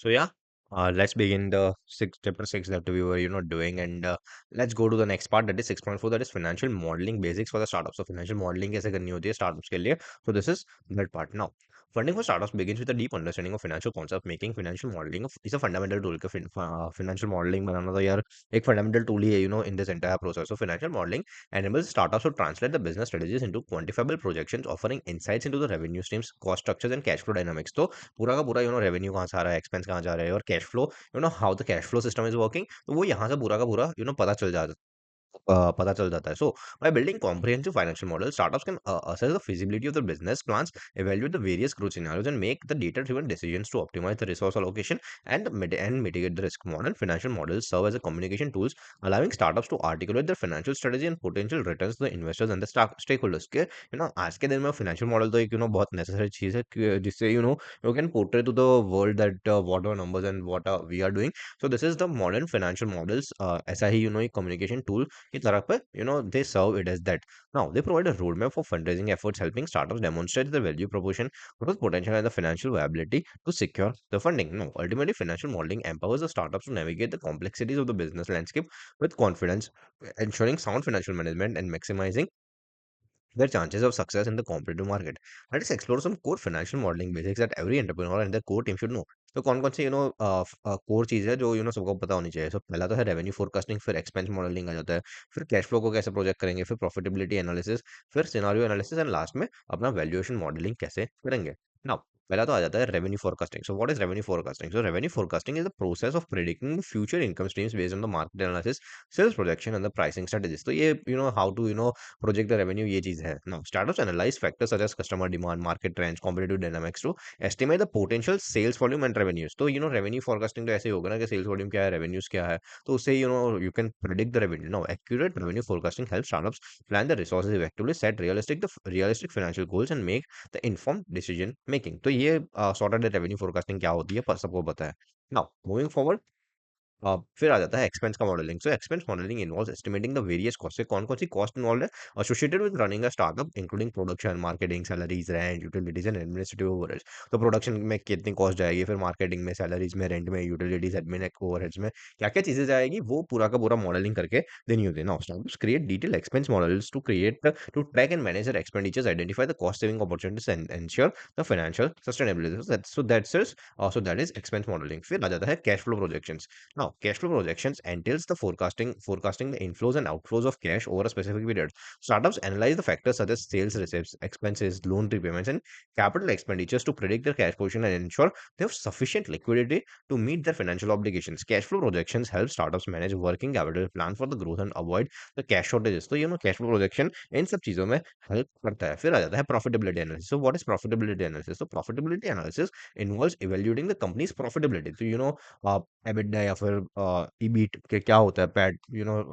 So yeah, let's begin the chapter six that we were doing, and let's go to the next part, that is 6.4, that is financial modeling basics for the startup. So financial modeling कैसे करनी होती है startups के लिए. So this is that part now. Funding for startups begins with a deep understanding of financial concept. Making financial modeling is a fundamental tool. Financial modeling बनाना तो यार एक fundamental tool ही है in this entire process. So financial modeling enables startups to translate the business strategies into quantifiable projections, offering insights into the revenue streams, cost structures, and cash flow dynamics. तो पूरा का पूरा revenue कहाँ से आ रहा है, expense कहाँ जा रहा है, और cash flow how the cash flow system is working, तो वो यहाँ से पूरा का पूरा पता चल जाता है. So by building comprehensive financial models, startups can assess the feasibility of their business plans, evaluate the various growth scenarios, and make the data-driven decisions to optimize the resource allocation and mitigate the risk. Modern financial models serve as a communication tools, allowing startups to articulate their financial strategy and potential returns to the investors and the stakeholders. के आज के दिन में financial model तो एक बहुत necessary चीज है जिससे you can portray to the world that what are numbers and what are we are doing. So this is the modern financial models. ऐसा ही एक communication tool की तरह पे they serve it as that. Now they provide a roadmap for fundraising efforts, helping startups demonstrate the value proposition, growth potential, and the financial viability to secure the funding. Now ultimately financial modeling empowers the startups to navigate the complexities of the business landscape with confidence, ensuring sound financial management and maximizing their chances of success in the competitive market. Let us explore some core financial modeling basics that every entrepreneur and their core team should know. तो कौन कौन सी core चीज है जो सबको पता होनी चाहिए. So पहला तो है रेवेन्यू फोरकास्टिंग, फिर एक्सपेंस मॉडलिंग आ जाता है, फिर कैश फ्लो को कैसे प्रोजेक्ट करेंगे, फिर प्रॉफिटेबिलिटी एनालिसिस, फिर सिनारियो एनालिसिस, एंड लास्ट में अपना वैल्यूएशन मॉडलिंग कैसे करेंगे. नाउ पहला तो आ जाता है revenue forecasting. So what is revenue forecasting? So revenue forecasting is the process of predicting future income streams based on the market analysis, sales projection and the pricing strategies. तो ये how to project the revenue, ये चीज है. Now startups analyze factors such as customer demand, market trends, competitive dynamics to estimate the potential sales volume and revenues. तो revenue forecasting तो ऐसे ही होगा ना कि sales volume क्या है, revenues क्या है, तो उससे you can predict the revenue. Now accurate revenue forecasting helps startups plan the resources effectively, set realistic financial goals, and make the informed decision making. तो ये sorted revenue forecasting क्या होती है पर सबको पता है. Now moving forward, फिर आ जाता है एक्सपेंस का modelling. So expense modelling involves estimating the various cost, से कौन कौन सी कॉस्ट इन्वॉल्व है associated with running a startup, including production, marketing, salaries, rent, utilities and administrative overheads. तो प्रोडक्शन में कितनी कॉस्ट जाएगी, फिर मार्केटिंग में, सैलरीज में, रेंट में, यूटिलिटीज, एडमिन ओवरहेड्स में क्या क्या चीजें जाएगी, वो पूरा का पूरा मॉडलिंग करके देनी होती है. Now startups create detail expense models to track and manage their expenditures, identify the cost saving opportunities and ensure the financial sustainability. That is expense modelling. फिर आ जाता है cash flow projections. Now, cash flow projections entails the forecasting the inflows and outflows of cash over a specific period. Startups analyze the factors such as sales receipts, expenses, loan repayments, and capital expenditures to predict their cash position and ensure they have sufficient liquidity to meet their financial obligations. Cash flow projections help startups manage working capital, plan for the growth, and avoid the cash shortages. तो cash flow projection इन सब चीजों में help करता है. फिर आ जाता है profitability analysis. So what is profitability analysis? So profitability analysis involves evaluating the company's profitability. So EBITDA या फिर ईबीट के क्या होता है, पैट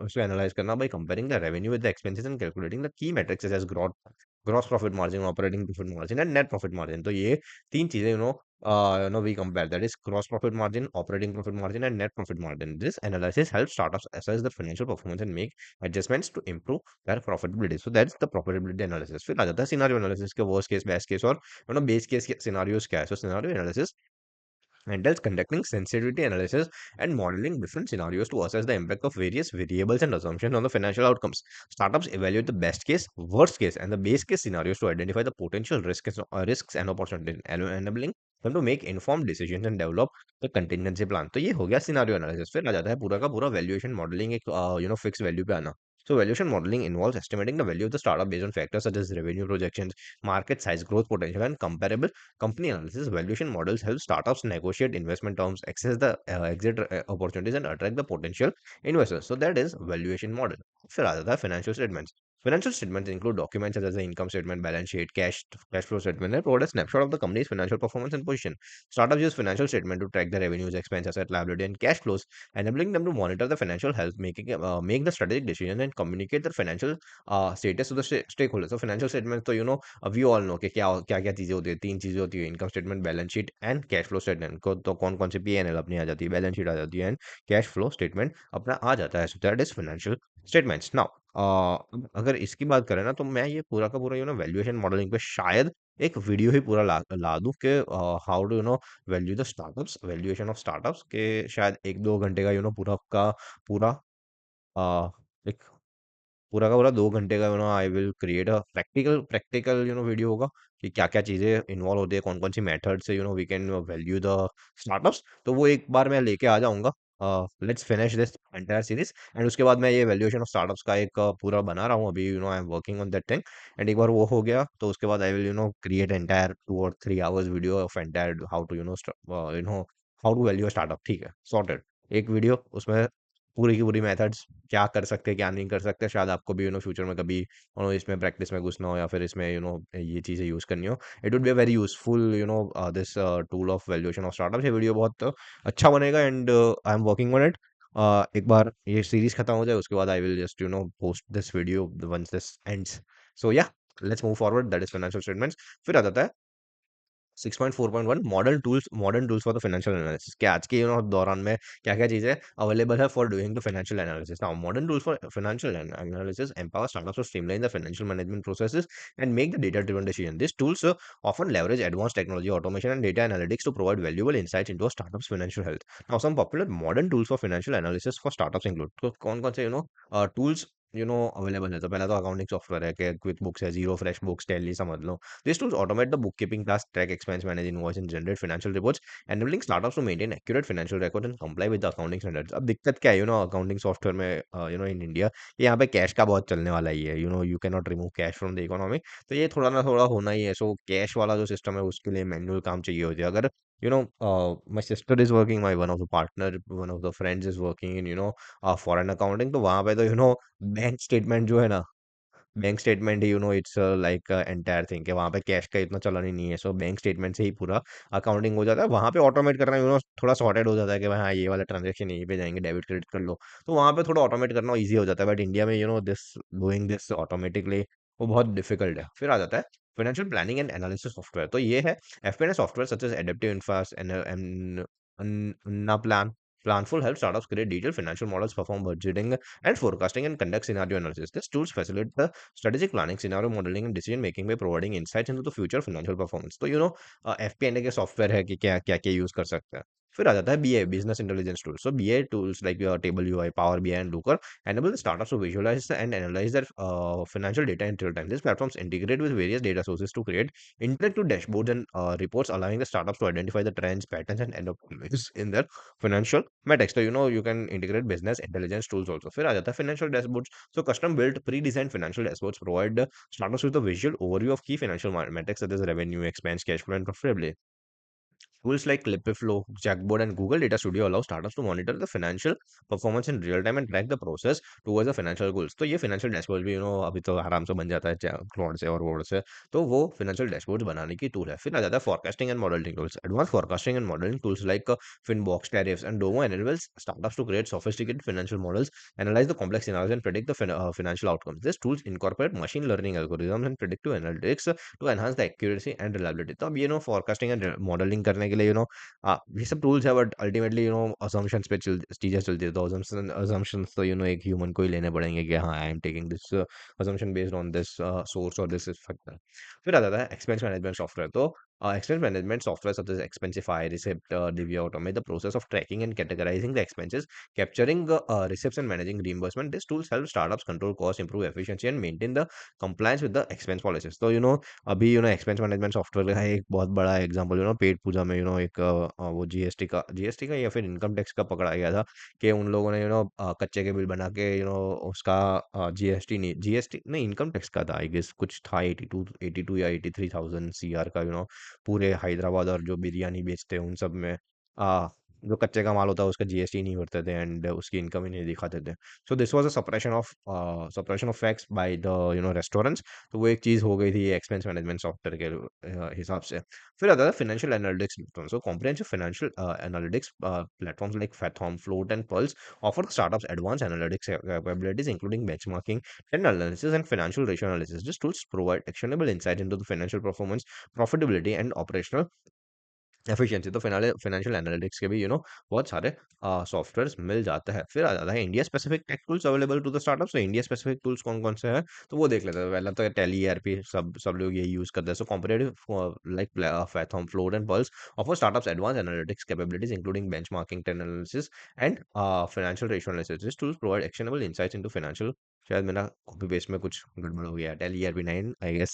उसको एनालाइज करना by comparing the revenue with the expenses and calculating the key metrics as gross profit margin, operating profit margin, and net profit margin. तो ये तीन चीजें we compare, that is gross profit margin, operating profit margin, and net profit margin. This analysis helps startups assess their financial performance and make adjustments to improve their profitability. So that's the profitability analysis. फिर आ जाता है scenario analysis के worst case, best case और base case scenarios क्या है. So scenario analysis entails conducting sensitivity analysis and modeling different scenarios to assess the impact of various variables and assumptions on the financial outcomes. Startups evaluate the best case, worst case, and the base case scenarios to identify the potential risks and opportunities, enabling them to make informed decisions and develop the contingency plan. तो ये हो गया scenario analysis. फिर आ जाता है पूरा का पूरा वैल्यूएशन मॉडलिंग, एक फिक्स वैल्यू पे आना. So valuation modeling involves estimating the value of the startup based on factors such as revenue projections, market size, growth potential, and comparable company analysis. Valuation models help startups negotiate investment terms, access the exit opportunities, and attract the potential investors. So that is valuation model. फिर आ जाता है financial statements. Financial statements include documents such as the income statement, balance sheet, cash flow statement, and provide a snapshot of the company's financial performance and position. Startups use financial statement to track the revenues, expense, asset, liability, and cash flows, enabling them to monitor the financial health, make the strategic decision, and communicate their financial status to the stakeholders. So financial statements, तो we all know कि क्या क्या क्या चीजें होती है. तीन चीजें होती है, income statement, balance sheet, and cash flow statement. को तो कौन कौन सी पीएनएल अपनी आ जाती है, बैलेंस शीट आ जाती है, एंड कैश फ्लो स्टेटमेंट अपना आ जाता है. So that is financial statements. Now अगर इसकी बात करें ना, तो मैं ये पूरा का पूरा वैल्यूएशन मॉडलिंग पे शायद एक वीडियो ही पूरा ला ला दूँ कि how do value the startups, valuation of startups, के शायद 1-2 घंटे का पूरा का पूरा एक पूरा का पूरा 2 घंटे का I will create a practical practical video होगा कि क्या-क्या चीज़ें इन्वॉल्व होती है, कौन-कौन सी मेथड से we can value the startups. तो वो एक बार मैं लेके आ जाऊँगा। Let's finish this entire series and उसके बाद मैं ये वैल्यूएशन ऑफ स्टार्टअप्स का एक पूरा बना रहा हूँ अभी। आई am working on that thing and एक बार वो हो गया तो उसके बाद आई विल क्रिएट एंटायर 2 और 3 hours video of entire how to how to value a startup. ठीक है, सॉर्टेड। एक वीडियो उसमें पूरी की पूरी मेथड्स, क्या कर सकते हैं, क्या नहीं कर सकते। शायद आपको भी फ्यूचर में कभी इसमें प्रैक्टिस में घुसना हो या फिर इसमें ये चीज़ें यूज़ करनी हो। It would be a very useful this tool of valuation of startups. ये वीडियो बहुत अच्छा बनेगा and I am working on it. एक बार ये सीरीज़ खत्म हो जाए उसके बाद I will just post this video once this ends. So yeah, let's move forward, that is financial statements. फिर आ जाता है 6.4.1 modern tools for the financial analysis, कि आज के दौरान में क्या-क्या चीज़ें अवेलेबल है for doing the financial analysis. Now modern tools for financial analysis empower startups to streamline the financial management processes and make the data-driven decision. These tools often leverage advanced technology, automation, and data analytics to provide valuable insights into a startup's financial health. Now, some popular modern tools for financial analysis for startups include, तो कौन-कौन से tools available है। तो पहला तो accounting software है कि quick books है, जीरो, फ्रेश बुक्स, टैली समझ लो। These tools automate the bookkeeping tasks, track expense, manage invoice, and generate financial reports, enabling startups to maintain accurate financial records and comply with the accounting standards. अब दिक्कत क्या है accounting software में in India, यहाँ पे cash का बहुत चलने वाला ही है। You can not remove cash from the economy. तो ये थोड़ा ना थोड़ा होना ही है। सो कैश वाला जो सिस्टम है उसके लिए मैनुअल काम चाहिए होती है। अगर my sister is working, my one of the partner, one of the friends is working in foreign accounting, तो वहाँ पे तो बैंक स्टेटमेंट जो है ना, bank statement he it's like entire thing, कि वहाँ पे कैश का इतना चलन ही नहीं है। सो बैंक स्टेटमेंट से ही पूरा अकाउंटिंग हो जाता है। वहाँ पे ऑटोमेट करना थोड़ा सॉर्टेड हो जाता है कि भाई हाँ, ये वाला ट्रांजेक्शन यहीं पे जाएंगे, डेबिट क्रेडिट कर लो। तो वहाँ पे थोड़ा ऑटोमेट करना ईजी हो जाता है। बट इंडिया में दिस डूइंग दिस ऑटोमेटिकली वो बहुत डिफिकल्ट है। फिर आ जाता है financial planning and analysis software. तो ये है FPNA software such as adaptive insights and plan Planful helps startups create detailed financial models, perform budgeting and forecasting, and conduct scenario analysis. These tools facilitate the strategic planning, scenario modeling, and decision making by providing insights into the future financial performance. तो FP&A के software है कि क्या क्या क्या use कर सकते हैं। फिर आ जाता है BA, business intelligence tools. So BA tools like table UI, power BI, and Lokur enable the startups to visualize and analyze their financial data in real time. These platforms integrate with various data sources to create interactive dashboards and reports, allowing the startups to identify the trends, patterns, and anomalies in their financial metrics. So you can integrate business intelligence tools also. फिर आ जाता है financial dashboards. So custom built pre-designed financial dashboards provide the startups with a visual overview of key financial metrics such as revenue, expense, cash flow, and profitability. Tools like Lipiflow, Jackboard, and Google Data Studio allow startups to monitor the financial performance in real time and track the process towards the financial goals. तो ये financial dashboard भी अभी तो आराम से बन जाता है क्लाउड से और वर्ड से। तो वो financial dashboards बनाने की टूल है। फिर आ जाता है forecasting and modeling tools. Advanced forecasting and modeling tools like Finbox, Tariffs, and Domo enables startups to create sophisticated financial models, analyze the complex scenarios, and predict the financial outcomes. These tools incorporate machine learning algorithms and predictive analytics to enhance the accuracy and reliability. तो अब forecasting and modeling करने के लिए ये सब tools है, but ultimately assumptions पे चीजें चलती है। तो assumptions तो एक ह्यूमन को ही लेने पड़ेंगे कि हाँ, I am taking this assumption based on this source or this factor. फिर आ जाता है एक्सपेंस मैनेजमेंट सॉफ्टवेयर। तो expense management software such as Expensify, Receipt, Divya automate the process of tracking and categorizing the expenses, capturing receipts, and managing reimbursement. These tools help startups control costs, improve efficiency, and maintain the compliance with the expense policies. तो अभी expense management software का एक बहुत बड़ा example पेट पूजा में एक वो GST का या फिर इनकम टैक्स का पकड़ा गया था कि उन लोगों ने कच्चे के बिल बना के उसका जीएसटी नहीं, इनकम टैक्स का था आई गेस, कुछ था 82 या 83,000 सीआर का पूरे हैदराबाद और जो बिरयानी बेचते हैं उन सब में जो कच्चे का माल होता है उसका जीएसटी नहीं भरते थे एंड उसकी इनकम ही नहीं दिखाते थे। So this was a suppression of facts by the restaurants. तो वो एक चीज़ हो गई थी एक्सपेंस मैनेजमेंट सॉफ्टवेयर के हिसाब से। फिर आता है financial analytics platform. So comprehensive financial analytics platforms like Fathom, Float, and Pulse offer startups advanced analytics capabilities, including benchmarking, trend analysis, and financial ratio analysis. These tools provide actionable insight into the financial performance, profitability, and operational efficiency तो financial analytics के भी बहुत सारे softwares मिल जाते हैं। फिर आ जाता है India specific tech tools available to the startup. तो इंडिया स्पेसिफिक टूल्स कौन कौन से हैं, तो वो देख लेते हैं। पहला तो टैली ईआरपी, सब सब लोग यही यूज करते हैं। So competitive like Fathom, Float and Pulse offer startups advance analytics capabilities including benchmarking, trend analysis and financial ratio analysis. This tools provide actionable insights into financial. शायद मेरा कॉपी पेस्ट में कुछ गड़बड़ हो गया। टैली ईआरपी 9 आई गेस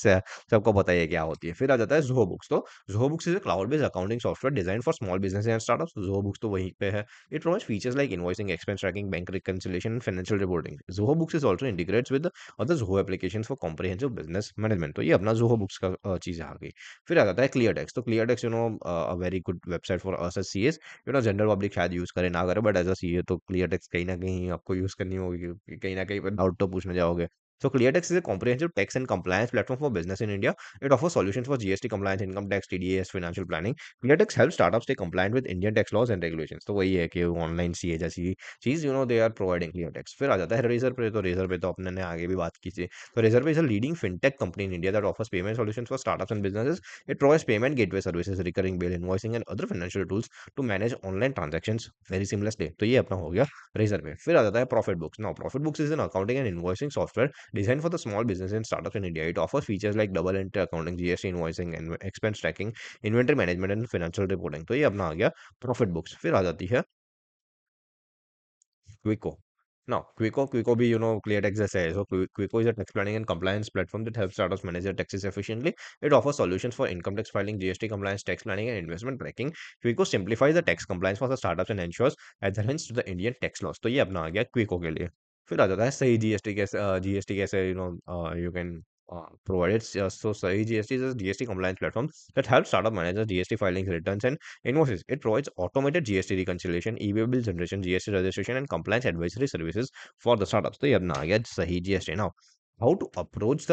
सबको पता ही है क्या होती है। फिर आ जाता है ज़ोहो बुक्स। तो Zoho Books is a cloud-based accounting software designed for small businesses and startups. Zoho Books तो वहीं पे है। It provides features like invoicing, expense tracking, bank reconciliation, and financial reporting. Zoho Books is also integrates with the other Zoho applications for comprehensive business management. तो ये अपना Zoho Books का चीज़ आ गई। फिर आ जाता है ClearText। तो ClearText a very good website for us as CAs। General public शायद यूज़ करे ना करे, बट एज अ सीए तो ClearText कहीं ना कहीं आपको यूज़ करनी होगी, क्योंकि कहीं ना कहीं डाउट तो पूछने जाओगे। So ClearText is a comprehensive tax and compliance platform for business in India. It offers solutions for GST compliance, income tax, TDS, financial planning. ClearText helps startups stay compliant with Indian tax laws and regulations. तो वही है कि online CA जैसी चीज they are providing ClearText। फिर आ जाता है रेजर पे। तो रेजर पे तो अपने ने आगे भी बात की थी। तो Razorpay is a leading fintech company in India that offers payment solutions for startups and businesses. It provides payment gateway services, recurring bill, invoicing and other financial tools to manage online transactions very seamlessly. तो ये अपना हो गया razor पे। फिर आ जाता है profit books. Now profit books is an accounting and invoicing software designed for the small business and startups in India. It offers features like double entry accounting, GST invoicing, and expense tracking, inventory management, and financial reporting. तो ये अपना आ गया profit books. फिर आ जाती है क्विको। Now, Quico भी clear tax जैसे है। So Quico is a tax planning and compliance platform that helps startups manage their taxes efficiently. It offers solutions for income tax filing, GST compliance, tax planning, and investment tracking. Quico simplifies the tax compliance for the startups and ensures adherence to the Indian tax laws. तो ये अपना आ गया Quico के लिए। फिर आ जाता है सही जीएसटी कैसे। जीएसटी कैसे you can provide it. So Sahi GST is a GST compliance platform that helps startup managers GST filings, returns, and invoices. It provides automated GST reconciliation, e-way bill generation, GST registration, and compliance advisory services for the startups. तो ये अपना आ गया सही GST। now how to approach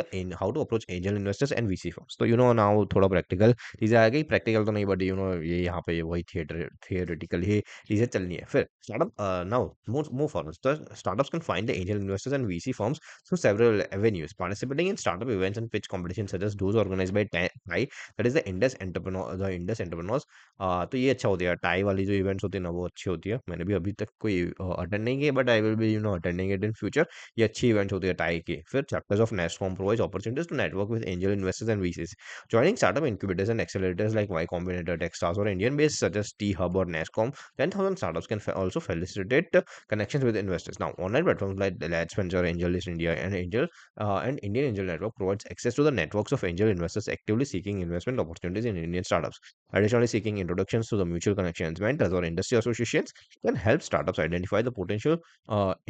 angel investors and VC firms। तो now थोड़ा practical चीजें आ गई। Practical तो नहीं, बट ये यहाँ पे वही थियोरेटिकल ही चीजें चलनी है। फिर स्टार्टअप नाउ मूव फॉरवर्ड। तो startups can find the angel investors and VC firms through several avenues. Participating in startup events and pitch competitions such as those organized by TAI, that is the Indus Entrepreneurs। तो ये अच्छा होता है। Tie वाली जो events होती है ना, वो अच्छी होती है। मैंने भी अभी तक कोई अटेंड नहीं किया, but I will be attending it in future. ये अच्छी इवेंट्स होती है टाई की। फिर chapters of NASSCOM provides opportunities to network with angel investors and VCs। Joining startup incubators and accelerators like Y Combinator, Techstars, or Indian based such as T Hub or Nascom, 10,000 startups can also facilitate connections with investors. Now, online platforms like Lad Spencer, AngelList India, and Indian Angel Network provides access to the networks of angel investors actively seeking investment opportunities in Indian startups. Additionally, seeking introductions to the mutual connections, mentors, or industry associations can help startups identify the potential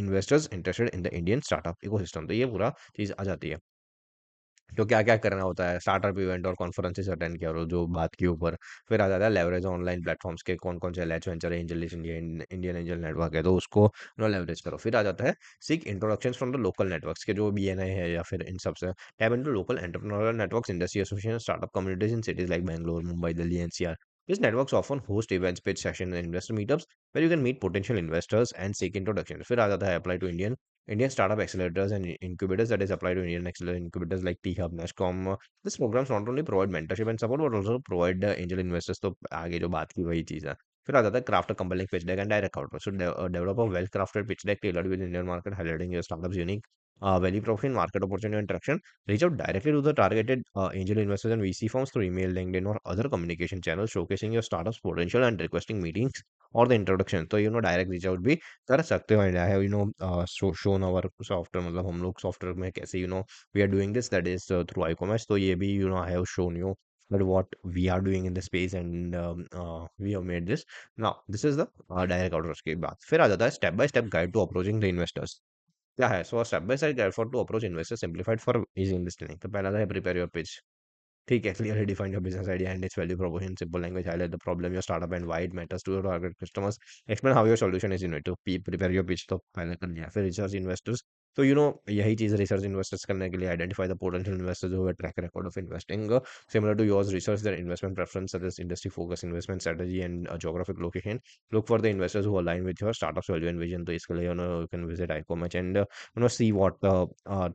investors interested in the Indian startup ecosystem. तो ये पूरा चीज आ जाती है। तो क्या-क्या करना होता है, स्टार्टअप इवेंट और कॉन्फ्रेंसेस अटेंड किया करो जो बात की ऊपर। फिर आ जाता है लेवरेज ऑनलाइन प्लेटफॉर्म्स के कौन-कौन से let's venture, evangelist India, Indian angel network है, तो उसको लेवरेज करो। फिर आ जाता है seek introductions from the local networks के जो बीएनआई है या फिर इन सब से। Tap into local entrepreneurial networks, industry association, startup communities in cities like Bangalore, Mumbai, Delhi, NCR. These networks often host events, pitch sessions, and investor meetups where you can meet potential investors and seek introductions. फिर आ जाता है apply to Indian startup accelerators and incubators, that is apply to Indian accelerator incubators like T Hub, Nashcom. These programs not only provide mentorship and support but also provide angel investors। तो आगे जो बात की वही चीज़ है। फिर आ जाता है craft a compelling pitch deck and direct outreach। So develop a well crafted pitch deck tailored with Indian market, highlighting your startup's unique value proposition, market opportunity, and traction. Reach out directly to the targeted angel investors and VC firms through email, LinkedIn, or other communication channels, showcasing your startup's potential and requesting meetings or the introduction। तो direct reach out भी कर सकते हो। And I have shown our software, मतलब हम लोग software में कैसे we are doing this, that is through I commerce. तो ये भी I have shown you that what we are doing in the space, and we have made this। now this is the direct outreach के बाद फिर आ जाता है step by step guide to approaching the investors. क्या है? So step by step guide for to approach investors simplified for easy understanding. तो पहला था प्रिपेयर योर पिच। ठीक है, clearly define your business idea and its value proposition, simple language, highlight the problem your startup and why it matters to your target customers, explain how your solution is innovative, prepare your pitch। तो पहले कर लिया। फिर research investors, तो यही चीज़ research investors करने के लिए, identify the potential investors who have track record of investing similar to yours, research their investment preference such as industry focus, investment strategy and geographic location. Look for the investors who align with your startup's value and vision. तो इसके लिए you can visit iCommerce and see what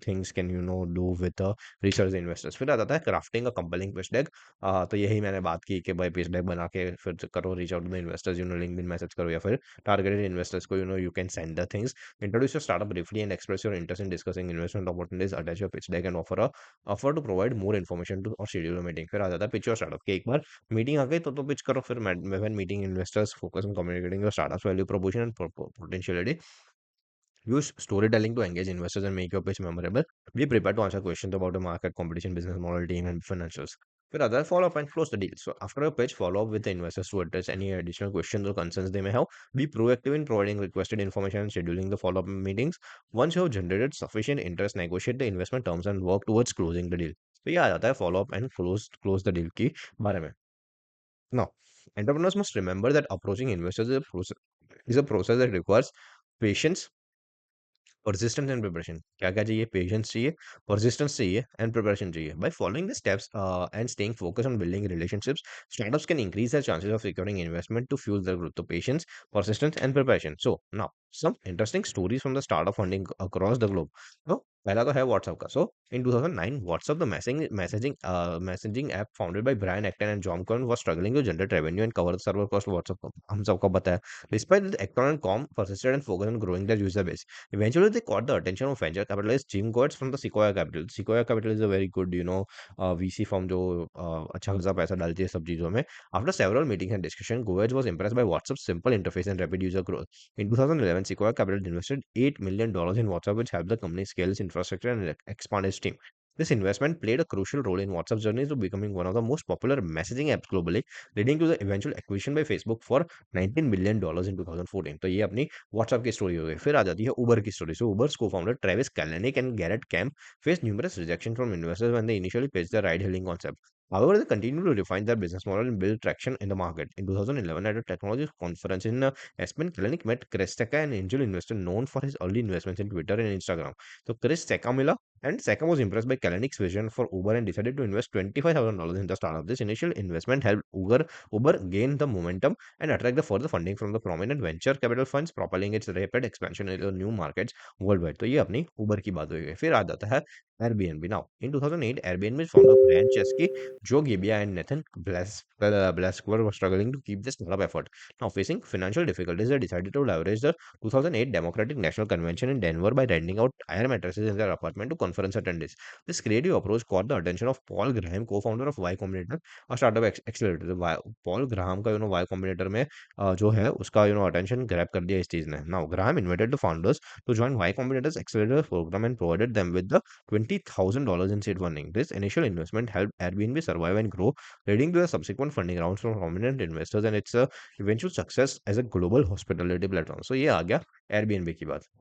things can do with the research investors. फिर आ जाता है crafting a compelling pitch deck. तो यही मैंने बात की कि भाई pitch deck बना के फिर करो reach out to the investors, LinkedIn message करो या फिर टारगेटेड इन्वेस्टर्स को you can send the things. Introduce your startup briefly and express your interest in discussing investment opportunities. Attach your pitch deck and offer to provide more information to or schedule a meeting. फिर आ जाता है pitch your startup कि एक बार meeting आ गई तो pitch करो. फिर when meeting investors, focus on communicating your startup's value proposition and potentiality. Use storytelling to engage investors and make your pitch memorable. Be prepared to answer questions about the market, competition, business model, team, and financials. फिर आता है follow up and close the deal. So after your pitch, follow up with the investors to address any additional questions or concerns they may have. Be proactive in providing requested information and scheduling the follow up meetings. Once you have generated sufficient interest, negotiate the investment terms and work towards closing the deal. तो ये आ जाता है follow up and close the deal की बारे में. Now, entrepreneurs must remember that approaching investors is a process that requires patience, persistence and preparation. क्या क्या चाहिए? पेशेंस चाहिए, persistence चाहिए and preparation चाहिए. By following the steps and staying focused on building relationships, startups can increase their chances of securing investment to fuel their growth. So patience, persistence and preparation. So now some interesting stories from the startup funding across the globe. So पहला तो है WhatsApp का. So in 2009, WhatsApp, the messaging app founded by Brian Acton and John Cohen, was struggling to generate revenue and cover the server cost. WhatsApp को हम सबको पता है. Despite the Acton and Com persisted and focused on growing their user base. Eventually, they caught the attention of venture capitalist Jim Goetz from the Sequoia Capital. Sequoia Capital is a very good, VC firm जो अच्छा खासा पैसा डालती है सब चीज़ों में. After several meetings and discussion, Goetz was impressed by WhatsApp's simple interface and rapid user growth. In 2011, Sequoia Capital invested $8 million in WhatsApp, which helped the company scale its infrastructure and expand its team. This investment played a crucial role in WhatsApp's journey to becoming one of the most popular messaging apps globally, leading to the eventual acquisition by Facebook for $19 billion in 2014. तो ये अपनी WhatsApp की story हो गई. फिर आ जाती है Uber की story. So Uber's co-founder Travis Kalanick and Garrett Camp faced numerous rejection from investors when they initially pitched the ride-hailing concept. However, they continued to refine their business model and build traction in the market. In 2011, at a technology conference in Aspen, Kalanick met Chris Sacca, an angel investor known for his early investments in Twitter and Instagram. So Chris Sacca मिला and Sacca was impressed by Kalanick's vision for Uber and decided to invest $25,000 in the startup. This initial investment helped Uber gain the momentum and attract the further funding from the prominent venture capital funds, propelling its rapid expansion into new markets worldwide. तो ये अपनी उबर की बात हुई है. फिर आ जाता है Airbnb. Now, in 2008, Airbnb's founder Brian Chesky, Joe Gebbia, and Nathan Blaskwer were struggling to keep the startup effort. Now, facing financial difficulties, they decided to leverage the 2008 Democratic National Convention in Denver by renting out air mattresses in their apartment to conference attendees. This creative approach caught the attention of Paul Graham, co-founder of Y Combinator, a startup accelerator. Paul Graham का Y combinator में जो है उसका attention grab कर दिया इस चीज ने. Now Graham invited the founders to join Y Combinator's accelerator programme and provided them with the $20,000 in seed funding. This initial investment helped Airbnb survive and grow, leading to the subsequent funding rounds from prominent investors and its eventual success as a global hospitality platform. So ये आ गया Airbnb की बात.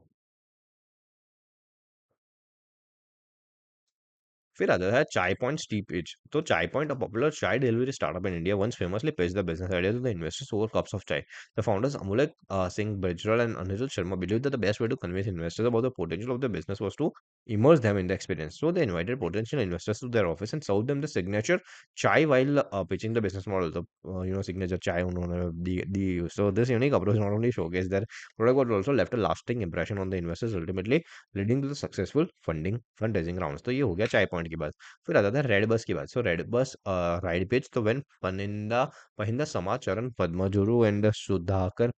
फिर आता है चाय point steep edge. तो Chai Point, a popular chai delivery startup in India, once famously pitched the business idea to the investors over cups of chai. The founders Amulek Singh Bajral and Anil Sharma believed that the best way to convince investors about the potential of the business was to immerse them in the experience. So they invited potential investors to their office and served them the signature chai while pitching the business model. The signature chai उन्होंने दी. So this unique approach not only showcased their product but also left a lasting impression on the investors, ultimately leading to the successful fundraising rounds. तो ये हो गया चाय point की बात. फिर आता था रेड बस की बात. So red bus ride page तो when Phanindra Sama Charan Padmaraju and Sudhakar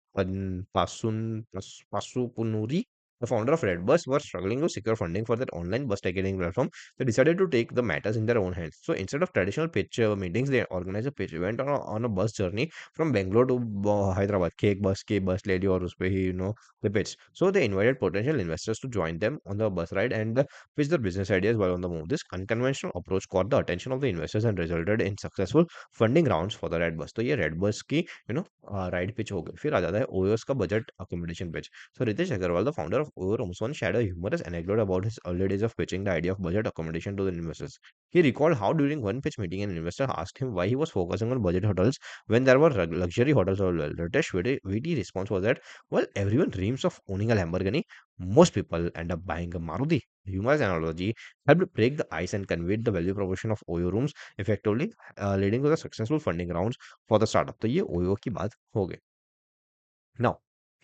Pasupunuri, the founder of Redbus, were struggling to secure funding for their online bus ticketing platform. They decided to take the matters in their own hands. So instead of traditional pitch meetings, they organized a pitch event on a bus journey from Bangalore to Hyderabad. कि एक बस ले ली और उस पे ही they pitched. So they invited potential investors to join them on the bus ride and pitch their business ideas while on the move. This unconventional approach caught the attention of the investors and resulted in successful funding rounds for the Redbus. तो ये Redbus की ride pitch हो गई. फिर आ जाता है ओयोस का budget accommodation pitch. So Ritesh Agarwal, the founder of Overrooms once shared a humorous anecdote about his early days of pitching the idea of budget accommodation to the investors. He recalled how during one pitch meeting, an investor asked him why he was focusing on budget hotels when there were luxury hotels as well. Ritesh's witty response was that, well, everyone dreams of owning a Lamborghini. Most people end up buying a Maruti. Humorous analogy helped break the ice and conveyed the value proposition of OYO rooms effectively, leading to the successful funding rounds for the startup. तो ये OYO की बात हो गई. Now,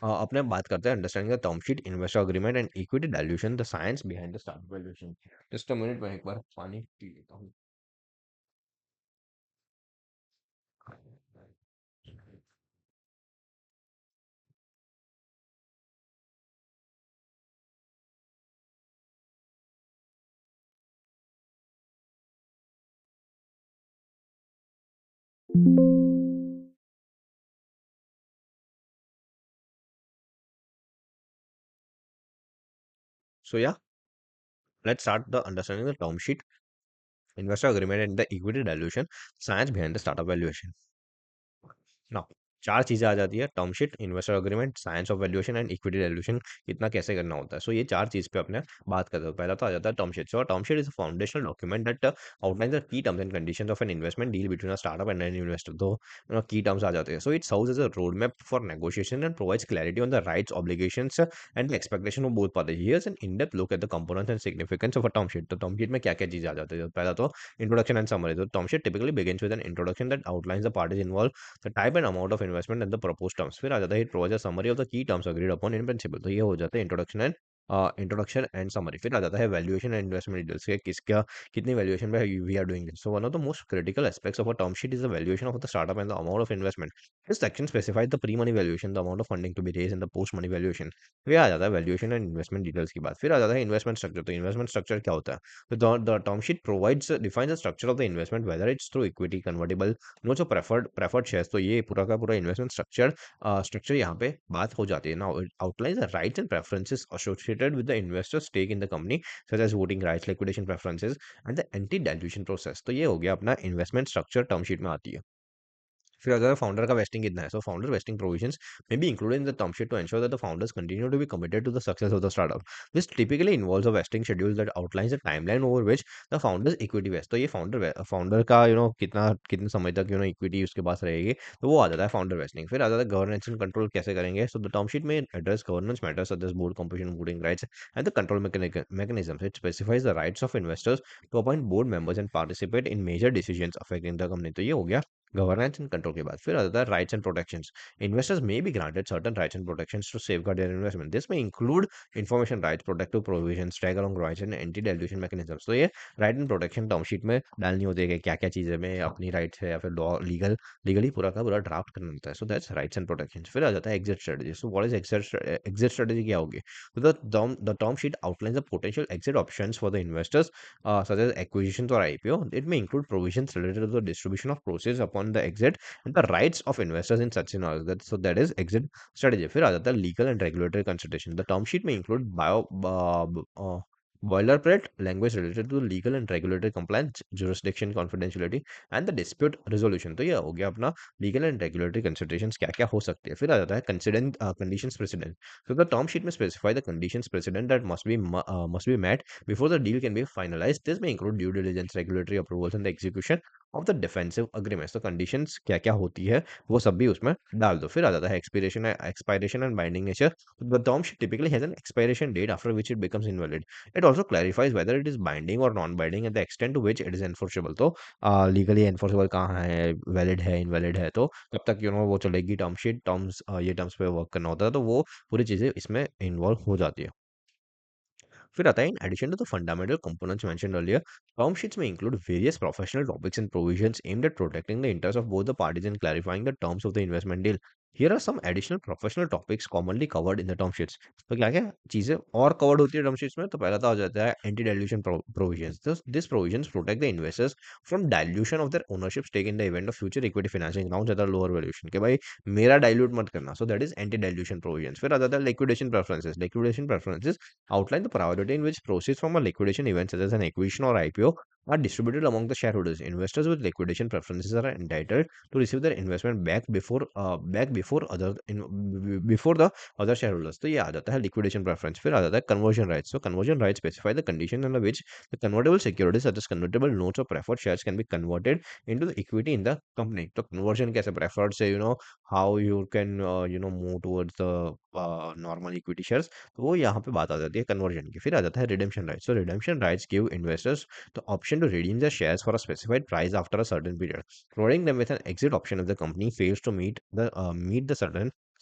अपने अब बात करते हैं understanding the term sheet, investor agreement and equity dilution, the science behind the startup valuation. Just a minute, मैं एक बार पानी पी लेता हूँ. So yeah, let's start the understanding the term sheet, investor agreement and the equity dilution, science behind the startup valuation. Now, 4 चीज़ें आ जाती है, term sheet, investor agreement, science of valuation and equity valuation. इतना कैसे करना होता है. सो ये 4 चीज़ पे अपने बात करते हैं. पहला तो आ जाता है term sheet. So term sheet is a foundational document that outlines the key terms and conditions of an investment deal between a startup and an investor. तो की टर्म्स आ जाते हैं. So it serves as a road map for negotiation and provides clarity on the rights, obligations and the expectation of both parties. Here's an in depth look at the components and significance of a term sheet. तो term sheet में क्या-क्या चीज़ें आ जाती है. पहला तो introduction and summary. तो term sheet typically begins with an introduction that outlines the parties involved, the type and amount of investment and the proposed terms. फिर आ जाता है, it provides a summary of the key terms agreed upon in principle. तो ये हो जाता है introduction and summary. फिर आ जाता है वैल्यूएशन एंड इन्वेस्टमेंट डिटेल्स के, किसका कितनी वैल्यूएशन पे we are doing this. So one of the most critical aspects of a term sheet is the valuation of the startup and the amount of investment. This section specifies the pre money valuation, the amount of funding to be raise and the post money valuation. फिर आ जाता है valuation and investment details की बात. फिर आ जाता है इन्वेस्टमेंट स्ट्रक्चर. तो इन्वेस्टमेंट स्ट्रक्चर क्या होता है. तो the term sheet provides defines the structure of the investment, whether it's through equity, convertible notes or preferred shares. तो ये पूरा का पूरा इन्वेस्टमेंट स्ट्रक्चर यहाँ पे बात हो जाती है. Now it outlines the rights and preferences associated with the investor stake in the company, such as voting rights, liquidation preferences and the anti dilution process. तो ये हो गया अपना इन्वेस्टमेंट स्ट्रक्चर, टर्म शीट में आती है. फिर अगर फाउंडर का वेस्टिंग कितना है. So founder vesting provisions may be included in the term sheet to ensure that the founders continue to be committed to the success of the startup. This typically involves a vesting schedule that outlines the timeline over which the founders equity vest. तो ये founder का कितना कितने समय तक equity उसके पास रहेगी. तो वो आ जाता है फाउंडर वेस्टिंग. फिर आ जाता है गवर्नेंस एंड कंट्रोल कैसे करेंगे. सो द टर्म शीट में address governance matters such as board composition, voting rights and the control mechanisms. It specifies the rights of investors to appoint board members and participate in major decisions affecting the company. तो ये हो गया governance and control के बाद. फिर आता है rights and protections. Investors may be granted certain rights and protections to safeguard their investment. This में include information rights, protective provisions, tag along rights and anti dilution mechanisms. तो ये right and protection term sheet में डालनी होती है कि क्या क्या चीज़ें में अपनी राइट्स है या फिर लॉ लीगली पूरा का पूरा ड्राफ्ट करना होता है. So that's rights and protection. फिर आ जाता है exit strategy. So what is exit strategy क्या होगी. तो the term sheet outlines the potential exit options for the investors, such as acquisitions or IPO. It may include provisions related to the distribution of proceeds upon the exit and the rights of investors in such scenarios. That is exit strategy. फिर आ जाता है legal and regulatory consideration. The term sheet may include boilerplate language related to legal and regulatory compliance, jurisdiction confidentiality and the dispute resolution. तो ये हो गया अपना legal and regulatory considerations क्या क्या हो सकती है. फिर आ जाता है conditions precedent. So the term sheet may specify the conditions precedent that must be met before the deal can be finalized. This may include due diligence, regulatory approvals and the execution of the defensive agreements. तो conditions क्या क्या होती है वो सब भी उसमें डाल दो. फिर आ जाता है expiration and binding nature. The term sheet typically has an expiration date after which it becomes invalid. It also clarifies whether it is binding or non binding at the extent to which it is enforceable. तो legally enforceable कहाँ है, valid है, invalid है, तो कब तक वो चलेगी टर्म शीट. ये टर्म्स पे वर्क करना होता है. तो वो पूरी चीज़ें इसमें इन्वॉल्व हो जाती है. फिर आता है in addition to the fundamental components mentioned earlier, term sheets may include various professional topics and provisions aimed at protecting the interest of both the parties and clarifying the terms of the investment deal. Here are some additional professional topics commonly covered in the term sheets. तो क्या क्या चीजें और covered होती है term sheets में. तो पहला तो आ जाता है anti dilution provisions. This provisions protect the investors from dilution of their ownership stake in the event of future equity financing rounds at a lower valuation. के भाई मेरा डाइल्यूट मत करना. So that is anti dilution provisions. फिर आ जाता है liquidation preferences outline the priority in which proceeds from a liquidation event such as an acquisition or IPO are distributed among the shareholders. Investors with liquidation preferences are entitled to receive their investment before the other shareholders. तो ये आ जाता है liquidation preference. फिर आ जाता है conversion rights. So conversion rights specify the conditions under which the convertible securities such as convertible notes or preferred shares can be converted into the equity in the company. तो conversion कैसे preferred से how you can move towards the normal equity shares. तो वो यहाँ पे बात आ जाती है conversion की. फिर आ जाता है redemption rights. So redemption rights give investors the option to redeem their shares for a specified price after a certain period, providing them with an exit option if the company fails to meet the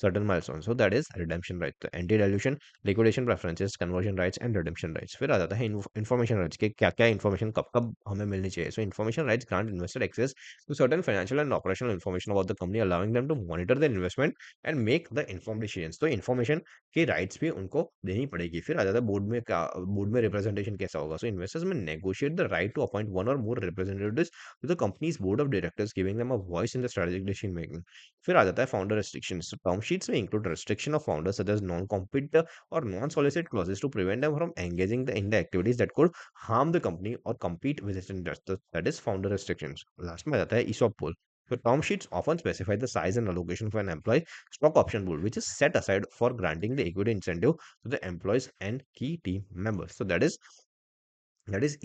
certain milestones. So that is redemption rights. The anti-dilution, liquidation preferences, conversion rights and redemption rights. फिर आ जाता है information rights के क्या क्या information कब कब हमें मिलनी चाहिए. So information rights grant investor access to certain financial and operational information about the company, allowing them to monitor their investment and make the informed decisions. तो information की राइट्स भी उनको देनी पड़ेगी. फिर आ जाता है बोर्ड में रिप्रेजेंटेशन कैसा होगा. So investors may negotiate the right to appoint one or more representatives to the company's board of directors, giving them a voice in the strategic decision making. फिर आ जाता है founder restrictions. Term sheets may include restriction of founders such as non compete or non solicit clauses to prevent them from engaging in the activities that could harm the company or compete with its investors. That is founder restrictions. Last में आ जाता है ESOP pool. So term sheets often specify the size and allocation for an employee stock option pool, which is set aside for granting the equity incentive to the employees and key team members. So that is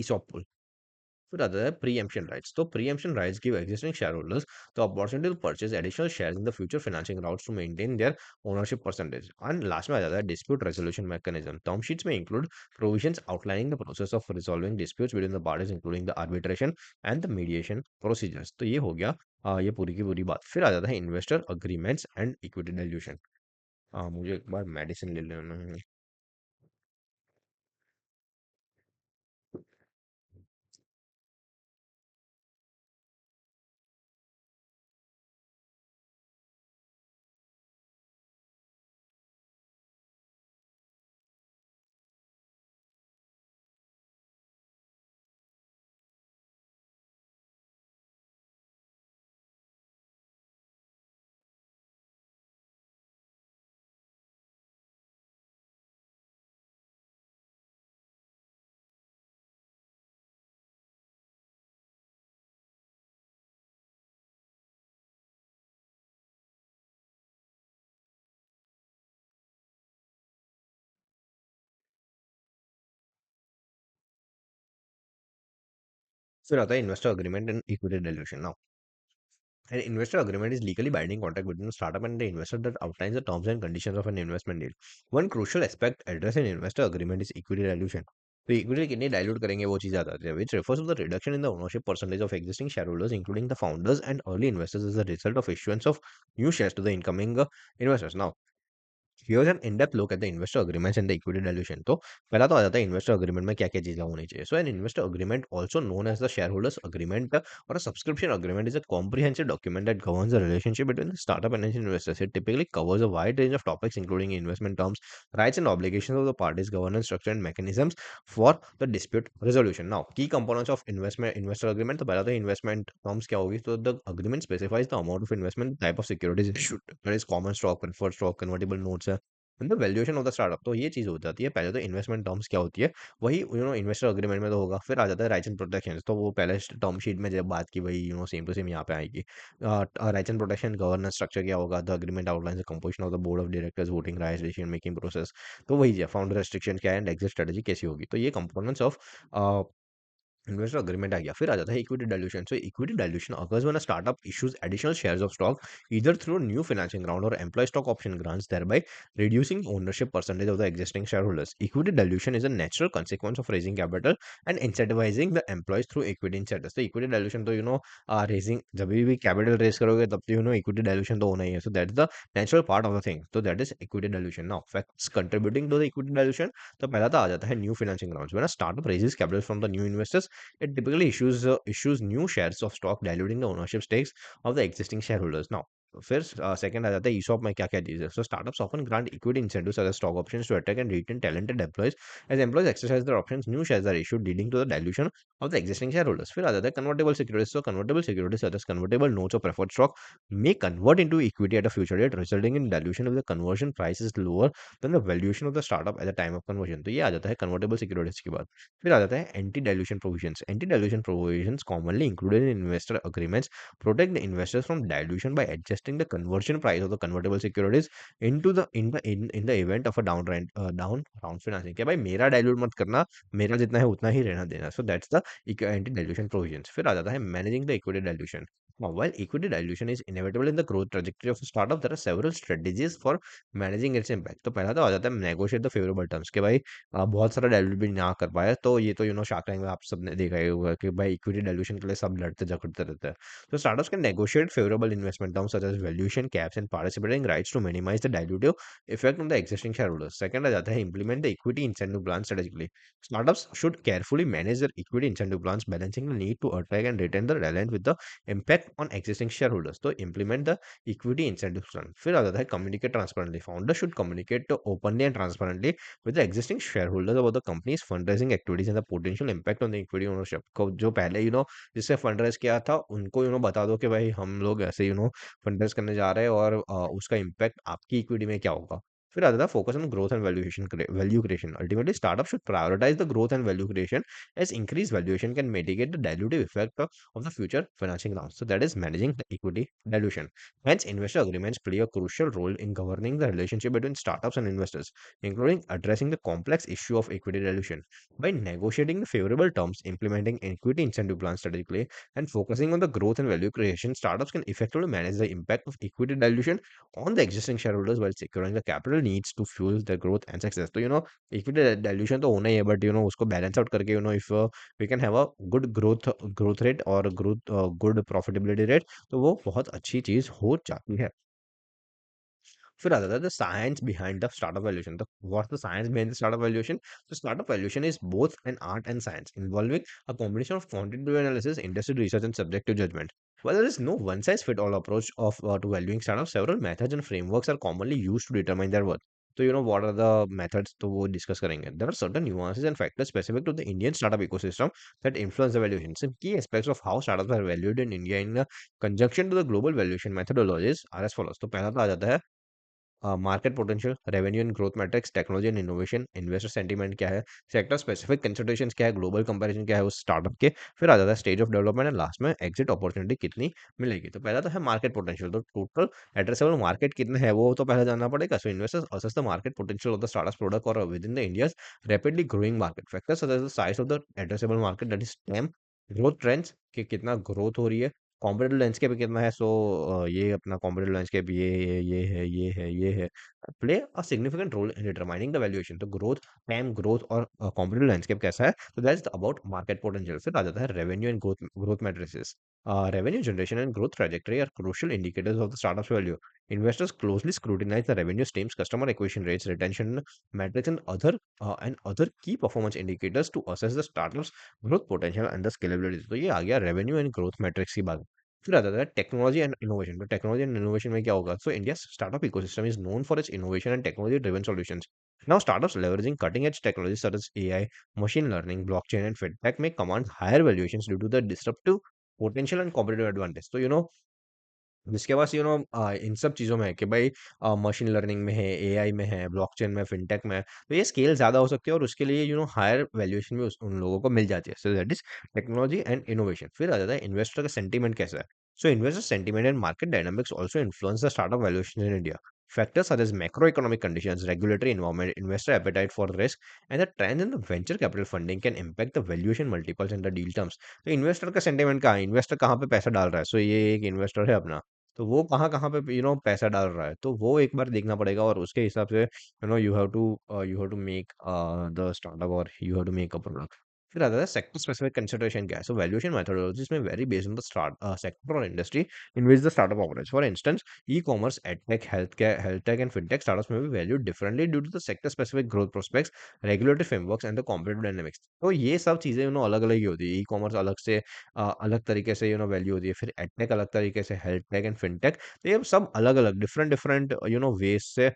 ESOP pool. फिर आता है preemption rights. तो preemption rights give existing shareholders the opportunity to purchase additional shares in the future financing routes to maintain their ownership percentage. And last में आ जाता है dispute resolution mechanism. Term sheets may include provisions outlining the process of resolving disputes between the parties, including the arbitration and the mediation procedures. तो ये हो गया ये पूरी की पूरी बात. फिर आ जाता है investor agreements and equity dilution. मुझे एक बार मेडिसिन ले लेना है. फिर आता है investor agreement and equity dilution. An investor agreement is legally binding contract between the startup and the investor that outlines the terms and conditions of an investment deal. One crucial aspect addressed in investor agreement is equity dilution. तो equity कितनी dilute करेंगे वो चीज आ जाती है, which refers to the reduction in the ownership percentage of existing shareholders, including the founders and early investors, as a result of issuance of new shares to the incoming investors. Now, here's an in-depth look at the investor agreements and the equity dilution. तो पहला तो आ जाता है investor agreement में क्या क्या चीजें होनी चाहिए. So an investor agreement also known as the shareholders agreement or a subscription agreement is a comprehensive document that governs the relationship between the startup and its investors. It typically covers a wide range of topics, including investment terms, rights and obligations of the parties, governance structure, and mechanisms for the dispute resolution. Now, key components of investor agreement. तो पहला तो investment terms क्या होगी. तो the agreement specifies the amount of investment, type of securities issued, that is common stock, preferred stock, convertible notes है, मतलब valuation of the startup. तो ये चीज हो जाती है. पहले तो इन्वेस्टमेंट टर्म्स क्या होती है वही इन्वेस्टर अग्रीमेंट में तो होगा. फिर आ जाता है राइट्स एंड प्रोटेक्शन. तो वो पहले टर्म शीट में जब बात की वही सेम टू सेम यहाँ पे आएगी. Rights and protection governance structure क्या होगा. The agreement outlines the composition of the board of directors, voting rights, decision making process. तो वही है फाउंडर रेस्ट्रिक्शन क्या है एंड एग्जिट स्ट्रेटजी कैसी होगी. तो ये कंपोनेंट्स ऑफ इन्वेस्टर अग्रीमेंट आ गया. फिर आ जाता है equity dilution. So equity dilution occurs when a startup issues additional shares of stock either through a new financing round or employee stock option grants, thereby reducing ownership percentage of the existing shareholders. Equity dilution is a natural consequence of raising capital and incentivizing the employees through equity incentives. तो equity dilution तो raising जब भी capital raise करोगे तब तो equity dilution तो होना ही है. So that is the natural part of the thing. तो that is equity dilution. Now facts contributing to the equity dilution. तो पहला तो आ जाता है new financing rounds. When a startup raises capital from the new investors, it typically issues new shares of stock, diluting the ownership stakes of the existing shareholders. Now, फिर second आ जाता है ईसॉप में क्या-क्या चीज़ें। So startups often grant equity incentives such as stock options to attract and retain talented employees. As employees exercise their options, new shares are issued leading to the dilution of the existing shareholders. फिर आ जाता है convertible securities. So convertible securities such as convertible notes or preferred stock may convert into equity at a future date, resulting in dilution if the conversion price is lower than the valuation of the startup at the time of conversion। तो ये आ जाता है convertible securities की बात। फिर आ जाता है anti dilution provisions. Anti dilution provisions commonly included in investor agreements protect the investors from dilution by adjusting the conversion price of the convertible securities into the in the event of a down round financing। क्या भाई मेरा dilute मत करना, मेरा जितना है उतना ही रहना देना। So that's the anti dilution provisions. फिर आ जाता है managing the equity dilution. Now, while equity dilution is inevitable in the growth trajectory of a startup, there are several strategies for managing its impact। तो पहला तो आ जाता है negotiate the favorable terms कि भाई बहुत सारा डाइल्यूट भी ना कर पाए, तो ये तो शार्क टैंक में आप सबने देखा ही होगा कि भाई इक्विटी डाइल्यूशन के लिए सब लड़ते झगड़ते रहते हैं। So startups can negotiate favorable investment terms such as valuation caps and participating rights to minimize the dilutive effect on the existing shareholders। Second आ जाता है implement the equity incentive plan strategically। Startups should carefully manage their equity incentive plans, balancing the need to attract and retain the talent with the impact on existing shareholders। तो implement the equity incentive plan। फिर आ जाता है communicate transparently। Founders should communicate openly and transparently with the existing shareholders about the company's fundraising activities and the potential impact on the equity ownership। को जो पहले जिससे fund rays किया था, उनको बता दो कि भाई हम लोग ऐसे फंड रेज़ करने जा रहे हैं और उसका इम्पैक्ट आपकी इक्विटी में क्या होगा। फिर आता था focus on growth and value creation. Ultimately startup should prioritise the growth and value creation as increase valuation can mitigate the dilutive effect of the future financing round. So that is managing the equity dilution. Hence, investor agreements play a crucial role in governing the relationship between startups and investors, including addressing the complex issue of equity dilution. By negotiating the favorable terms, implementing equity incentive plans strategically, and focusing on the growth and value creation, startups can effectively manage the impact of equity dilution on the existing shareholders while securing the capital needs to fuel their growth and success। तो equity dilution तो होना ही है, but उसको balance out करके if we can have a good growth rate और good profitability rate, तो वो बहुत अच्छी चीज हो जाती है। फिर आता था the science behind the startup valuation. तो what's the science behind the startup valuation? तो startup valuation is both an art and science involving a combination of quantitative analysis, industry research and subjective judgment. While there is no one size fit all approach of to valuing startups, several methods and frameworks are commonly used to determine their worth। तो what are the methods, तो वो discuss करेंगे। There are certain nuances and factors specific to the Indian startup ecosystem that influence the valuation। Some key aspects of how startups are valued in India in conjunction to the global valuation methodologies are as follows। तो पहला तो आ जाता है market potential, revenue and growth matrix, technology and innovation, investor sentiment क्या है, sector specific considerations क्या है, ग्लोबल कंपैरिजन क्या है उस स्टार्टअप के। फिर आ जाता है stage of development and last में एग्जिट अपॉर्चुनिटी कितनी मिलेगी। तो पहला तो है मार्केट पोटेंशियल। तो टोटल एड्रेसेबल मार्केट कितना है वो तो पहले जानना पड़ेगा। So investors assess the market potential of the startup product or within the India's rapidly growing market factors such as the size of the addressable market, that is TAM, growth trends कि कितना growth हो रही है, competitive landscape कितना है। सो ये अपना competitive landscape ये है, ये है, ये है, play a significant role in determining the valuation. तो ग्रोथ, टाइम ग्रोथ और कॉम्पिटिटिव लैंडस्केप कैसा है, तो दैट्स अबाउट मार्केट पोटेंशियल। फिर आ जाता है revenue and growth matrices. Revenue generation and growth trajectory are crucial indicators of the startup's value. Investors closely scrutinize the revenue streams, customer acquisition rates, retention metrics, and other key performance indicators to assess the startup's growth potential and the scalability। तो ये आ गया revenue and growth matrix की बात। फिर आता है technology and innovation. तो technology and innovation में क्या होगा? So India startup ecosystem is known for its innovation and technology driven solutions. Now, startups leveraging cutting-edge technologies such as AI, machine learning, blockchain, and fintech may command higher valuations due to the disruptive potential and competitive advantage। तो जिसके पास इन सब चीज़ों में है कि भाई machine learning में है, एआई में है, ब्लॉकचेन में, फिनटेक में है, तो ये स्केल ज़्यादा हो सकती है और उसके लिए हायर वैल्यूएशन भी उन लोगों को मिल जाती है। So that is technology and innovation. फिर आ जाता है इन्वेस्टर का सेंटीमेंट कैसा है। So investor sentiment and market dynamics also influence the startup valuation in India. Factors such as macroeconomic conditions, regulatory environment, investor appetite for risk, and the trend in the venture capital funding can impact the valuation multiples and the deal terms। तो investor का sentiment कहाँ है, investor कहाँ पे पैसा डाल रहा है। सो ये एक इन्वेस्टर है अपना, तो वो कहाँ-कहाँ पे पैसा डाल रहा है, तो वो एक बार देखना पड़ेगा और उसके हिसाब से you have to make the startup और you have to make a product. फिर आता है सेक्टर स्पेसिफिक कंसिडरेशन क्या है? So valuation methodologies may vary based on the sector और industry in which the startup operates. For instance, e-commerce, edtech, health tech and fintech startups may be valued differently due to the sector specific growth prospects, regulatory frameworks and the competitive dynamics. तो ये सब चीजें अलग अलग ही होती है. E-commerce अलग से अलग तरीके से वैल्यू होती है. फिर एडटेक अलग तरीके से, हेल्थ टेक एंड फिनटेक, तो ये सब अलग अलग डिफरेंट डिफरेंट वेज से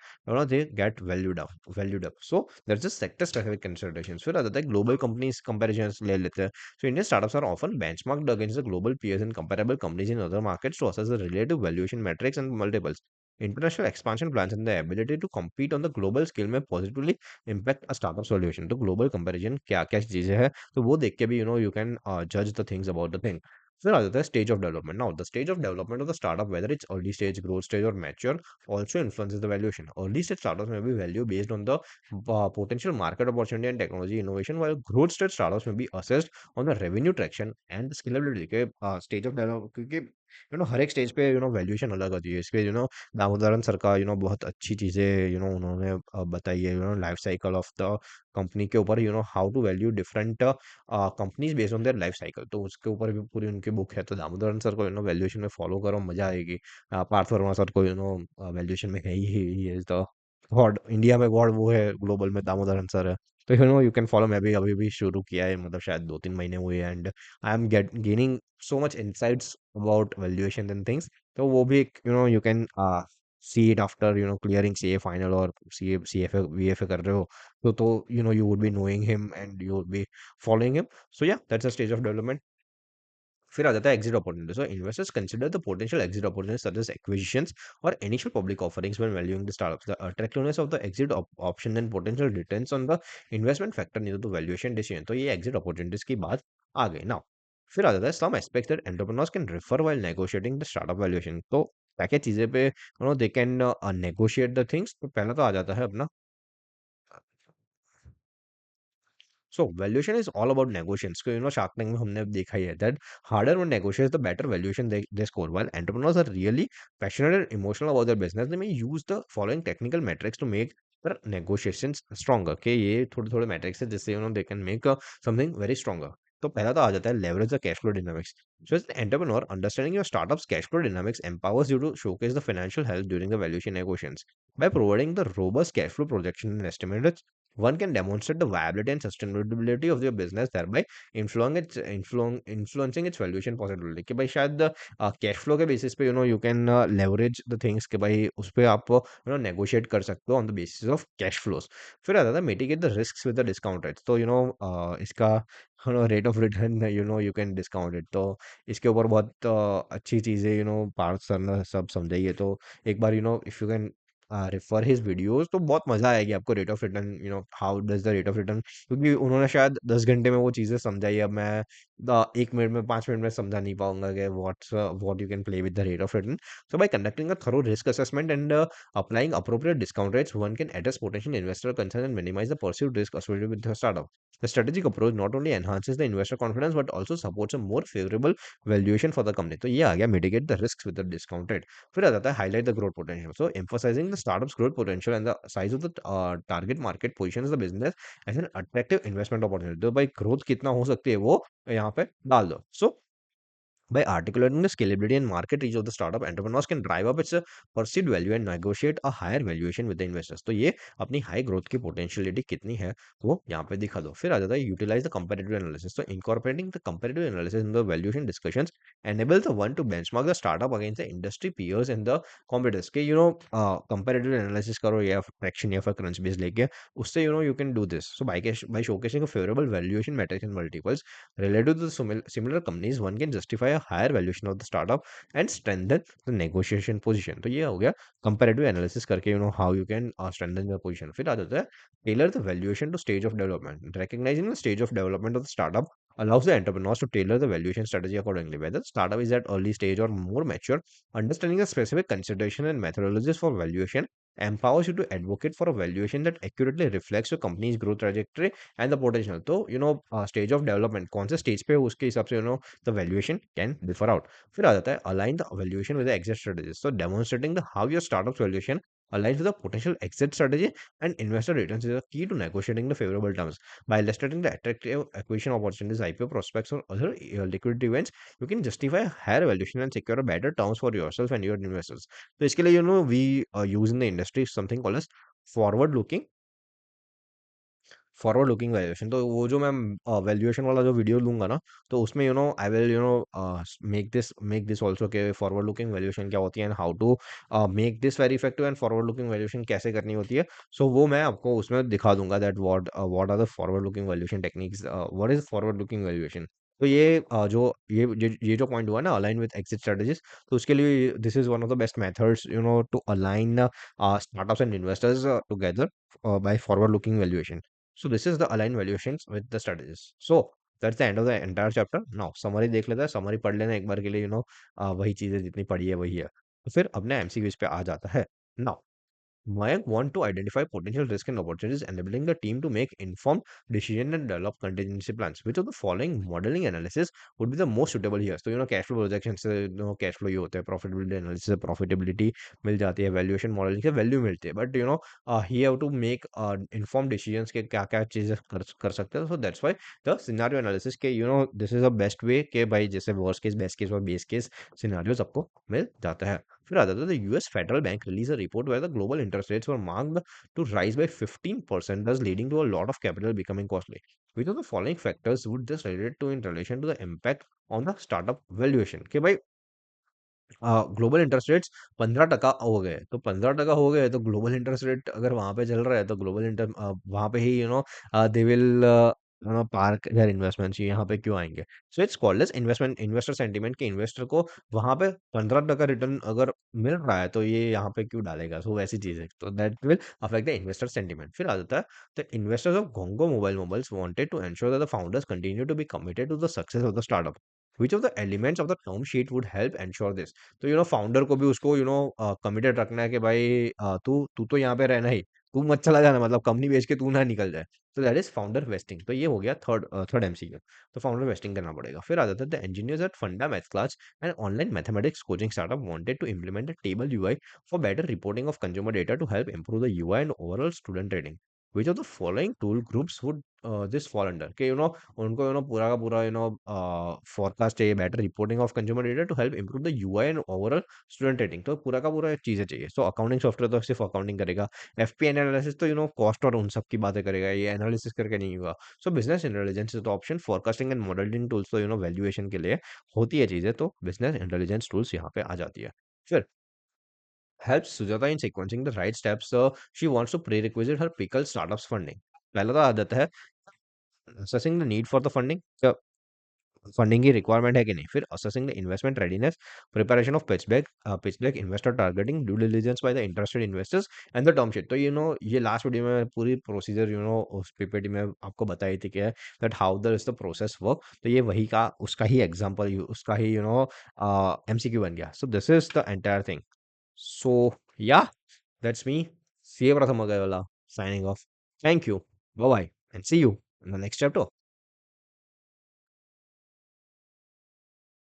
they get valued up. So there's just sector specific considerations. फिर आ जाता है ग्लोबल कंपनीज कंपैरिजंस ले लेते हैं. So Indian startups are often benchmarked against the global peers and comparable companies in other markets to assess the relative valuation metrics and multiples. International expansion plans and the ability to compete on the global scale में positively impact a startup's valuation. तो global comparison क्या क्या चीजें हैं, तो वो देख के भी you can judge the things about the thing. फिर आ जाता है stage of development. Now the stage of development of the startup, whether it's early stage, growth stage और mature, also influences the valuation. Early stage startups may be valued based on the potential market opportunity and technology innovation, while growth stage startups may be assessed on the revenue traction and the scalability के stage of develop. क्योंकि हर एक stage पे valuation अलग होती है. इसके Damodaran sir का बहुत अच्छी चीजें उन्होंने बताई है life cycle of the company के ऊपर, how to value different companies based on their life cycle. तो उसके ऊपर भी पूरी उनकी बुक है. तो दामोदरन सर को वैल्यूएशन में फॉलो करो, मजा आएगी. पार्थ वर्मा सर को वैल्यूएशन में है he is the god. India में गॉड वो है, ग्लोबल में दामोदरन सर है. तो यू कैन फॉलो. मैं भी अभी भी शुरू किया है, मतलब शायद 2-3 महीने हुए, and I M gaining so much insights about valuation and things. तो वो भी एक you can see it after clearing CA final, और सीएफए वीएफए कर रहे हो, तो you would be knowing him and you would be following him. So yeah, that's a stage of development. फिर आ जाता है exit opportunity. So investors consider the potential exit opportunities such as acquisitions or initial public offerings when valuing the startups. The attractiveness of the exit option and potential returns on the investment factor in the valuation decision. तो ये exit opportunities की बात आ गई. Now फिर आ जाता है some aspects that entrepreneurs can refer while negotiating the startup valuation. तो क्या क्या चीजें पे they can negotiate the things. तो पहला तो आ जाता है अपना. So valuation is all about negotiations. So Shark Tank में हमने अब देखा ही है that harder one negotiates, the better valuation they score. While entrepreneurs are really passionate and emotional about their business, they may use the following technical metrics to make their negotiations stronger. Okay, ये थोड़े थोड़े metrics है जिससे they can make something very stronger. तो पहला तो आ जाता है leverage the cash flow dynamics. So as an entrepreneur, understanding your startup's cash flow dynamics empowers you to showcase the financial health during the valuation negotiations. By providing the robust cash flow projection and estimates, one can demonstrate the viability and sustainability of your business, thereby influencing its valuation positively. कि भाई शायद cash flow के basis पे you can leverage the things कि भाई उस पे आप नेगोशिएट कर सकते हो on the basis of cash flows. फिर आता था mitigate the risk with the discount rate. तो इसका rate of return you can discount it. तो इसके ऊपर बहुत अच्छी चीज़ें पार्थ सर ने सब समझाई है. तो एक बार if you can refer his videos, तो बहुत मजा आएगी आपको. Rate of return, how does the rate of return, क्योंकि उन्होंने शायद 10 घंटे में वो चीजें समझाई. अब मैं 1 मिनट में 5 मिनट में समझा नहीं पाऊंगा कि what you can play with the rate of return. So bye conducting a thorough risk assessment and applying appropriate discount rates, one can address potential investor concerns and minimize the perceived risk associated with the startup. The strategic approach not only enhances the investor confidence but also supports a more favorable valuation for the company. तो ये आ गया mitigate the risks with the discount rate. फिर आ जाता है highlight the growth potential. So emphasizing the startup's growth potential and the size of the target market positions the business as an attractive investment opportunity. तो भाई growth कितना हो सकती है वो यहाँ पे डाल दो. So by articulating the scalability and market reach of the startup, entrepreneurs can drive up its perceived value and negotiate a higher valuation with the investors. तो ये अपनी हाई ग्रोथ की पोटेंशियलिटी कितनी है वो यहाँ पे दिखा दो. फिर आ जाता है यूटिलाइज द कंपेटिटिव एनालिसिस. तो incorporating the competitive analysis in the valuation discussions enables the one to benchmark the startup against the industry peers and the competitors. के competitive analysis करो या फ्रैक्शन या फिर क्रंच बेस लेके, उससे you can do this. So by showcasing a favorable valuation metrics and multiples related to the similar companies, one can justify a higher valuation of the startup and strengthen the negotiation position. तो ये हो गया comparative analysis करके how you can strengthen your position. फिर आ जाता है tailor the valuation to stage of development. Recognizing the stage of development of the startup allows the entrepreneurs to tailor the valuation strategy accordingly. Whether the startup is at early stage or more mature, understanding the specific consideration and methodologies for valuation empowers you to advocate for a valuation that accurately reflects your company's growth trajectory and the potential. तो stage of development कौन से stage पे हो उसके हिसाब से the valuation can differ out. फिर आ जाता है align the valuation with the exit strategies. So demonstrating the how your startup's valuation aligns with the potential exit strategy, and investor returns is a key to negotiating the favorable terms. By illustrating the attractive acquisition opportunities, IPO prospects, or other liquidity events, you can justify a higher valuation and secure a better terms for yourself and your investors. तो इसके लिए we use in the industry something called as forward looking forward looking valuation. तो वो जो मैं valuation वाला जो video लूंगा ना, तो उसमें I will make this also के फॉरवर्ड लुकिंग वैल्यूएशन क्या होती है and how to make this very effective and forward looking valuation कैसे करनी होती है। सो वो मैं आपको उसमें दिखा दूंगा that what are the forward looking valuation techniques, what is forward looking valuation. तो ये जो पॉइंट हुआ ना अलाइन विद एग्जिट स्ट्रेटजीज, तो उसके लिए this is one of the best methods to align startups and investors together by forward looking valuation. So this is the aligned valuations with the strategies. So that's the end of the entire chapter. Now summary देख लेते हैं, summary पढ़ लेना एक बार के लिए, वही चीजें जितनी पढ़ी है वही है। तो फिर अपने एमसीक्यूज पे आ जाता है। Now Mayank want to identify potential risk and opportunities, enabling the team to make informed decision and develop contingency plans. Which of the following modeling analysis would be the most suitable here? So cash flow projection से cash flow ये होता है, profitability analysis से profitability मिल जाती है, valuation modeling से value मिलती है, but he have to make informed decisions के क्या क्या चीजें कर सकते हैं। So that's why the scenario analysis के this is the best way के भाई जैसे worst case, best case और base case scenarios आपको मिल जाता है। फिर आता था, the US Federal Bank released a report where the global interest rates were marked to rise by 15%, thus leading to a lot of capital becoming costly. Which of the following factors would this relate to in relation to the impact on the startup valuation? कि भाई global interest rates 15% हो गए, तो 15% हो गए तो global interest rate अगर वहां पे चल रहा है तो ग्लोबल इंटर वहां पे ही they will park their investments, यहाँ पे क्यों आएंगे। So it's called as investment investor sentiment के इन्वेस्टर को वहां पे 15% रिटर्न अगर मिल रहा है तो ये यहाँ पे क्यों डालेगा। सो वैसी चीज है, तो that will affect the investor sentiment. फिर आ जाता है the investors of Gongo mobiles wanted to ensure that the founders continue to be committed to the success of the startup. Which of the elements of the term sheet would help ensure this? तो founder को भी उसको committed रखना है कि भाई तू तू तो यहाँ पे रहना ही, तू मत चला जाना, मतलब कंपनी बेच के तू ना निकल जाए। तो दैट इज फाउंडर वेस्टिंग। तो ये हो गया थर्ड एमसीक्यू। तो फाउंडर वेस्टिंग करना पड़ेगा। फिर आ जाता है the engineers at Funda math class and online mathematics coaching startup wanted to implement a table UI for better reporting of consumer data to help improve the UI and overall student rating. Which of the following tool groups would this fall under? कि उनको पूरा का पूरा forecast चाहिए, better reporting of consumer data to help improve the UI and overall student rating. तो पूरा का पूरा चीजें चाहिए। सो अकाउंटिंग सॉफ्टवेयर तो सिर्फ अकाउंटिंग करेगा, एफपी एनालिसिस तो कॉस्ट और उन सब की बातें करेगा, ये एनालिसिस करके नहीं होगा। सो business intelligence is the option, forecasting and modelling tools तो वैल्यूएशन के लिए होती है चीजें, तो बिजनेस इंटेलिजेंस टूल्स यहाँ पे आ जाती है। फिर helps Sujata in sequencing the right steps. She wants to prerequisite her pickle startups funding. पहला तो आ जाता है assessing the need for the funding, funding की रिक्वायरमेंट है कि नहीं। फिर assessing the investment readiness, preparation of pitch back investor targeting, due diligence by the interested investors and the term sheet. तो ये लास्ट वीडियो में पूरी प्रोसीजर उस पीपीटी में आपको बताई थी कि that how the is the process work. तो ये वही का उसका ही एग्जांपल, उसका ही एमसीक्यू बन गया। So this is the entire thing. So yeah that's मी, सी प्रथम Agrawala, signing off. Thank you. Bye bye and see you in the next chapter.